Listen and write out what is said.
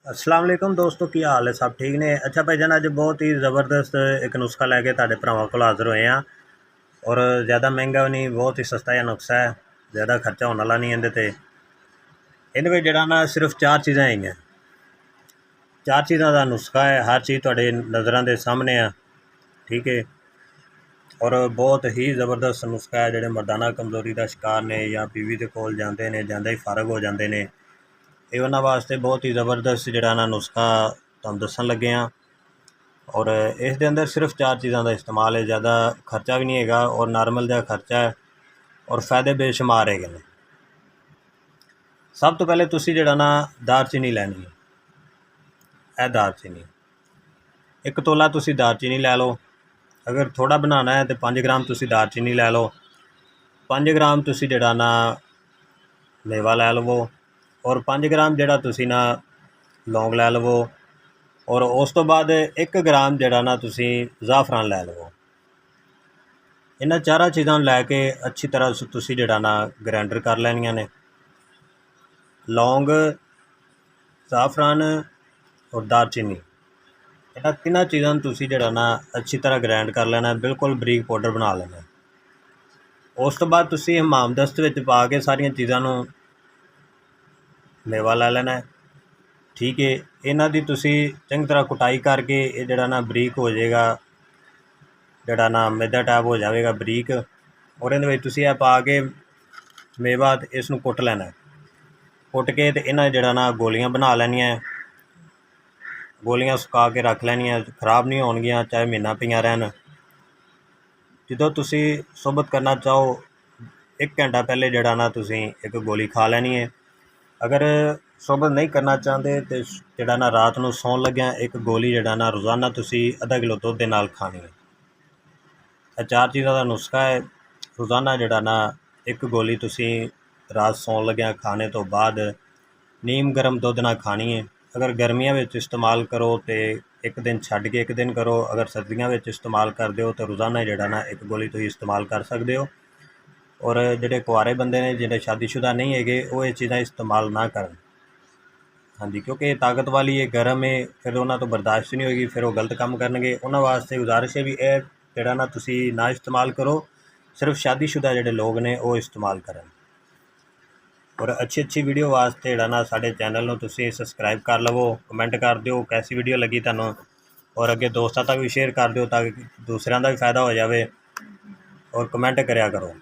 अस्सलाम वालेकुम दोस्तों, की हाल है? सब ठीक ने? अच्छा भाईजान, अज बहुत ही ज़बरदस्त एक नुस्खा लैके तुहाडे भरावां कोल हाज़र होए हैं। और ज़्यादा महंगा भी नहीं, बहुत ही सस्ता जिहा नुस्खा है, ज़्यादा खर्चा होने वाला नहीं इहदे ते। इहदे विच जिहड़ा ना सिर्फ चार चीज़ां हैगियां, चार चीज़ां दा नुस्खा है। हर चीज़ तुहाडे नज़रां दे सामने है, ठीक है। और बहुत ही ज़बरदस्त नुस्खा है। जिहड़े मर्दाना कमज़ोरी का शिकार ने या बीवी दे कोल जांदे ने, जांदे ही फारग हो जाते हैं, ये उन्हां वास्ते बहुत ही ज़बरदस्त जिहड़ा ना नुस्खा तुहानूं दस्सण लगे हाँ। और इस दे अंदर सिर्फ चार चीज़ों का इस्तेमाल है, ज़्यादा खर्चा भी नहीं है और नॉर्मल जिहा खर्चा है और फायदे बेशुमार है। सब तो पहले तुसी जिहड़ा ना दारचीनी लैनी है। यह दारचीनी एक तोला तुसी दारचीनी लै लो। अगर थोड़ा बनाना है तो 5 ग्राम तुसी दारचीनी लै लो। 5 ग्राम तुसी जिहड़ा ना मेवा लै लवो और 5 ग्राम जिहड़ा तुसी ना लौंग लै लवो। और उस तो बाद 1 ग्राम जिहड़ा ना तुसी ज़ाफ़रान लै लवो। इन्हां चारां चीज़ां लैके अच्छी तरह तुसी जिहड़ा ना ग्राइंडर कर लैनियां ने। लौंग, ज़ाफ़रान और दालचीनी, इन्हां तिन्हां चीज़ां तुसी जिहड़ा ना अच्छी तरह ग्राइंड कर लेना, बिल्कुल बरीक पाउडर बना लेना। उस तो बाद तुसी हमामदस्त विच पा के सारियां चीज़ां नूं मेवा लै लेना, ठीक है। इन्हां दी तुसी चंगी तरह कुटाई करके ये जिहड़ा ना बरीक हो जाएगा, जिहड़ा ना मैदा टाइप हो जाएगा बरीक। और इहदे विच तुसी पा के मेवा इसनूं कुट लेना। कुट के ते इन्हां जिहड़ा ना गोलियां बना लैनियां, गोलियां सुका के रख लैनियां, खराब नहीं होणगियां चाहे महीना पईयां रहन। जदों तुसी सोबत करना चाहो 1 घंटा पहले जिहड़ा ना तुसी एक गोली खा लैनी है। अगर सोबत नहीं करना चाहते तो जिहड़ा ना रात नूं सौण लग्या एक गोली जिहड़ा ना रोज़ाना तुसी आधा किलो दुध दे नाल खानी है। यह चार चीज़ों का नुस्खा है। रोज़ाना जिहड़ा ना एक गोली तुसी रात सौण लग्या खाने तो बाद नीम गर्म दुध नाल खानी है। अगर गर्मियां विच इस्तेमाल करो तो एक दिन छड्ड के एक दिन करो। अगर सर्दियां विच इस्तेमाल करते हो तो रोज़ाना जिहड़ा ना एक गोली तुसीं इस्तेमाल कर सकते हो। और जिहड़े कुआरे बंदे ने, जिहड़े शादीशुदा नहीं है, वो ये चीज़ां इस्तेमाल ना करन। हाँ जी, क्योंकि ताकत वाली है, गर्म है, फिर उन्हां तो बर्दाश्त नहीं होगी, फिर वो गलत काम करनगे। उन्हां वास्ते गुजारिश है भी यह जिहड़ा ना तुसी ना इस्तेमाल करो, सिर्फ शादीशुदा जिहड़े लोग ने वो इस्तेमाल करन। और अच्छी अच्छी वीडियो वास्ते जिहड़ा ना साडे चैनल नूं तुसी सबसक्राइब कर लवो, कमेंट कर दिओ कैसी वीडियो लगी तुहानूं, और अगे दोस्तां तक भी शेयर कर दिओ ताकि दूसरिਆਂ ਦਾ भी फायदा हो जाए। और कमेंट करया करो।